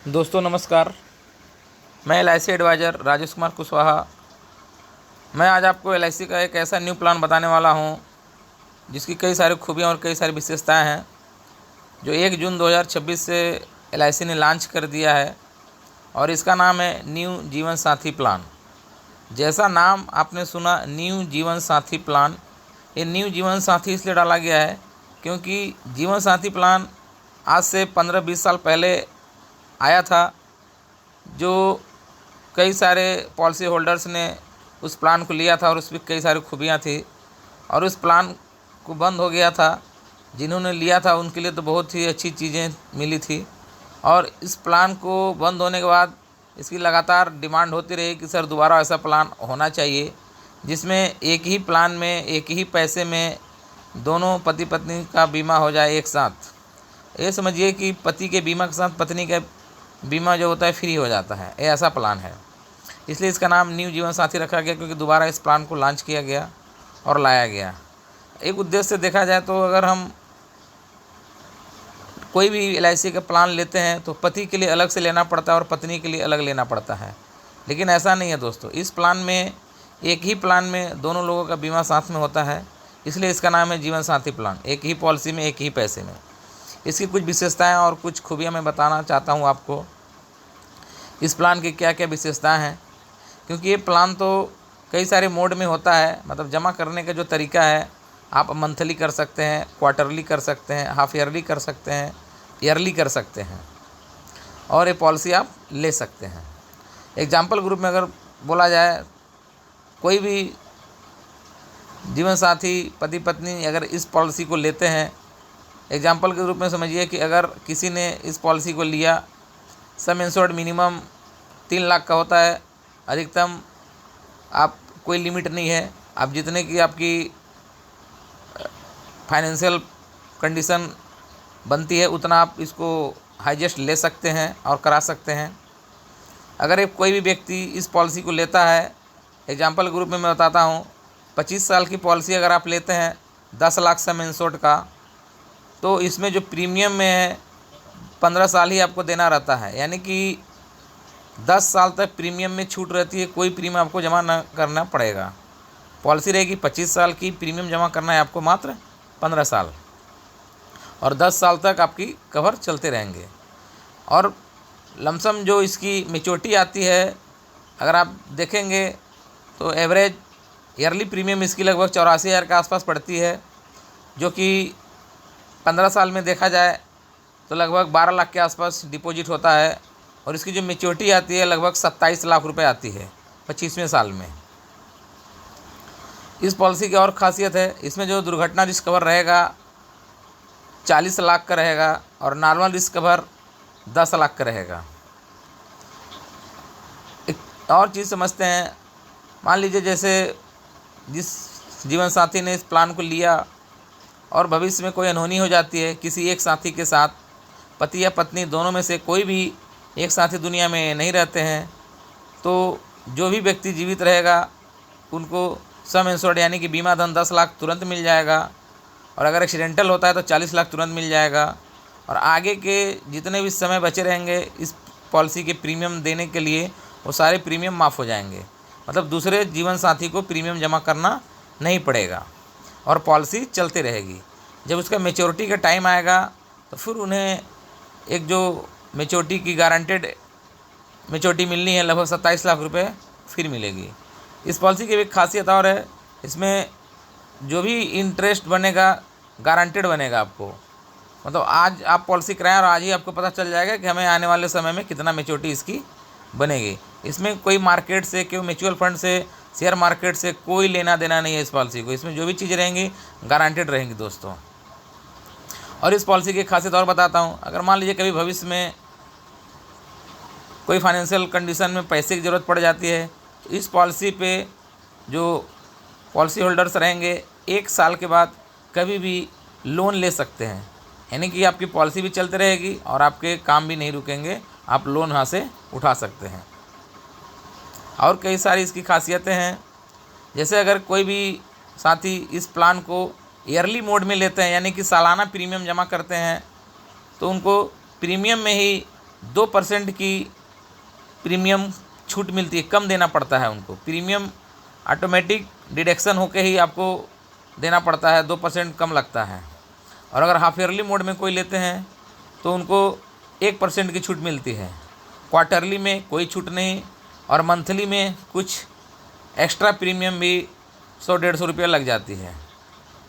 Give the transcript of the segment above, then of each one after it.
दोस्तों नमस्कार। मैं LIC एडवाइज़र राजेश कुमार कुशवाहा। मैं आज आपको LIC का एक ऐसा न्यू प्लान बताने वाला हूं जिसकी कई सारी खूबियां और कई सारी विशेषताएं हैं, जो 1 जून 2026 से LIC ने लॉन्च कर दिया है और इसका नाम है न्यू जीवन साथी प्लान। जैसा नाम आपने सुना, न्यू जीवन साथी प्लान, ये न्यू जीवन साथी इसलिए डाला गया है क्योंकि जीवन साथी प्लान आज से 15-20 साल पहले आया था, जो कई सारे पॉलिसी होल्डर्स ने उस प्लान को लिया था और उसमें कई सारी खूबियाँ थी और उस प्लान को बंद हो गया था। जिन्होंने लिया था उनके लिए तो बहुत ही अच्छी चीज़ें मिली थी और इस प्लान को बंद होने के बाद इसकी लगातार डिमांड होती रही कि सर दोबारा ऐसा प्लान होना चाहिए जिसमें एक ही प्लान में एक ही पैसे में दोनों पति पत्नी का बीमा हो जाए एक साथ। ये समझिए कि पति के बीमा के साथ पत्नी का बीमा जो होता है फ्री हो जाता है, ये ऐसा प्लान है। इसलिए इसका नाम न्यू जीवन साथी रखा गया क्योंकि दोबारा इस प्लान को लॉन्च किया गया और लाया गया। एक उद्देश्य से देखा जाए तो अगर हम कोई भी LIC का प्लान लेते हैं तो पति के लिए अलग से लेना पड़ता है और पत्नी के लिए अलग लेना पड़ता है, लेकिन ऐसा नहीं है दोस्तों। इस प्लान में एक ही प्लान में दोनों लोगों का बीमा साथ में होता है, इसलिए इसका नाम है जीवन साथी प्लान। एक ही पॉलिसी में एक ही पैसे में। इसकी कुछ विशेषताएं और कुछ खूबियां मैं बताना चाहता हूं आपको, इस प्लान की क्या क्या विशेषताएं हैं। क्योंकि ये प्लान तो कई सारे मोड में होता है, मतलब जमा करने का जो तरीका है, आप मंथली कर सकते हैं, क्वार्टरली कर सकते हैं, हाफ ईयरली कर सकते हैं, ईयरली कर सकते हैं और ये पॉलिसी आप ले सकते हैं। एग्जाम्पल ग्रुप में अगर बोला जाए, कोई भी जीवन साथी पति पत्नी अगर इस पॉलिसी को लेते हैं, एग्जाम्पल के रूप में समझिए कि अगर किसी ने इस पॉलिसी को लिया, सम इंश्योर्ड मिनिमम 3 लाख का होता है, अधिकतम आप कोई लिमिट नहीं है, आप जितने की आपकी फाइनेंशियल कंडीशन बनती है उतना आप इसको हाईएस्ट ले सकते हैं और करा सकते हैं। अगर एक कोई भी व्यक्ति इस पॉलिसी को लेता है, एग्जाम्पल ग्रुप में मैं बताता हूँ, 25 साल की पॉलिसी अगर आप लेते हैं 10 लाख सम इंश्योर्ड का, तो इसमें जो प्रीमियम में है 15 साल ही आपको देना रहता है, यानी कि 10 साल तक प्रीमियम में छूट रहती है, कोई प्रीमियम आपको जमा ना करना पड़ेगा। पॉलिसी रहेगी 25 साल की, प्रीमियम जमा करना है आपको मात्र 15 साल और 10 साल तक आपकी कवर चलते रहेंगे। और लमसम जो इसकी मैच्योरिटी आती है, अगर आप देखेंगे तो एवरेज ईयरली प्रीमियम इसकी लगभग 84,000 के आसपास पड़ती है, जो कि 15 साल में देखा जाए तो लगभग 12 लाख के आसपास डिपॉजिट होता है और इसकी जो मैच्योरिटी आती है लगभग 27 लाख रुपए आती है 25वें साल में। इस पॉलिसी की और ख़ासियत है, इसमें जो दुर्घटना रिस्क कवर रहेगा 40 लाख का रहेगा और नॉर्मल रिस्क कवर 10 लाख का रहेगा। एक और चीज़ समझते हैं, मान लीजिए जैसे जिस जीवन साथी ने इस प्लान को लिया और भविष्य में कोई अनहोनी हो जाती है किसी एक साथी के साथ, पति या पत्नी दोनों में से कोई भी एक साथी दुनिया में नहीं रहते हैं, तो जो भी व्यक्ति जीवित रहेगा उनको सम इंश्योर्ड यानी कि बीमा धन 10 लाख तुरंत मिल जाएगा और अगर एक्सीडेंटल होता है तो 40 लाख तुरंत मिल जाएगा और आगे के जितने भी समय बचे रहेंगे इस पॉलिसी के प्रीमियम देने के लिए वो सारे प्रीमियम माफ़ हो जाएंगे। मतलब दूसरे जीवन साथी को प्रीमियम जमा करना नहीं पड़ेगा और पॉलिसी चलती रहेगी। जब उसका मैच्योरिटी का टाइम आएगा तो फिर उन्हें एक जो मैच्योरिटी की गारंटेड मैच्योरिटी मिलनी है लगभग 27 लाख रुपए फिर मिलेगी। इस पॉलिसी की एक खासियत और है, इसमें जो भी इंटरेस्ट बनेगा गारंटेड बनेगा आपको। मतलब आज आप पॉलिसी कराएं और आज ही आपको पता चल जाएगा कि हमें आने वाले समय में कितना मैच्योरिटी इसकी बनेगी। इसमें कोई मार्केट से, कोई म्यूचुअल फंड से, शेयर मार्केट से कोई लेना देना नहीं है इस पॉलिसी को। इसमें जो भी चीज़ें रहेंगी गारंटेड रहेंगी दोस्तों। और इस पॉलिसी की खासियत और बताता हूँ, अगर मान लीजिए कभी भविष्य में कोई फाइनेंशियल कंडीशन में पैसे की ज़रूरत पड़ जाती है तो इस पॉलिसी पे जो पॉलिसी होल्डर्स रहेंगे 1 साल के बाद कभी भी लोन ले सकते हैं, यानी कि आपकी पॉलिसी भी चलती रहेगी और आपके काम भी नहीं रुकेंगे, आप लोन यहाँ से उठा सकते हैं। और कई सारी इसकी खासियतें हैं, जैसे अगर कोई भी साथी इस प्लान को ईयरली मोड में लेते हैं यानी कि सालाना प्रीमियम जमा करते हैं तो उनको प्रीमियम में ही 2% की प्रीमियम छूट मिलती है, कम देना पड़ता है उनको। प्रीमियम ऑटोमेटिक डिडक्शन होके ही आपको देना पड़ता है, 2% कम लगता है। और अगर हाफ ईयरली मोड में कोई लेते हैं तो उनको 1% की छूट मिलती है। क्वार्टरली में कोई छूट नहीं, और मंथली में कुछ एक्स्ट्रा प्रीमियम भी 100-150 रुपये लग जाती है।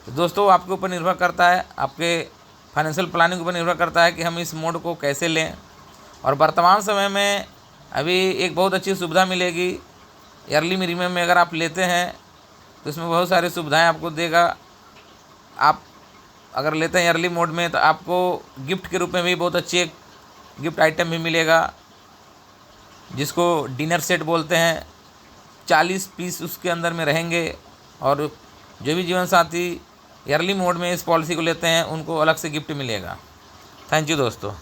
तो दोस्तों आपके ऊपर निर्भर करता है, आपके फाइनेंशियल प्लानिंग के ऊपर निर्भर करता है कि हम इस मोड को कैसे लें। और वर्तमान समय में अभी एक बहुत अच्छी सुविधा मिलेगी ईयरली मिनिमम में, अगर आप लेते हैं तो इसमें बहुत सारी सुविधाएं आपको देगा। आप अगर लेते हैं ईयरली मोड में तो आपको गिफ्ट के रूप में भी बहुत अच्छी एक गिफ्ट आइटम भी मिलेगा, जिसको डिनर सेट बोलते हैं। 40 पीस उसके अंदर में रहेंगे, और जो भी जीवन साथी ईयरली मोड में इस पॉलिसी को लेते हैं उनको अलग से गिफ्ट मिलेगा। थैंक यू दोस्तों।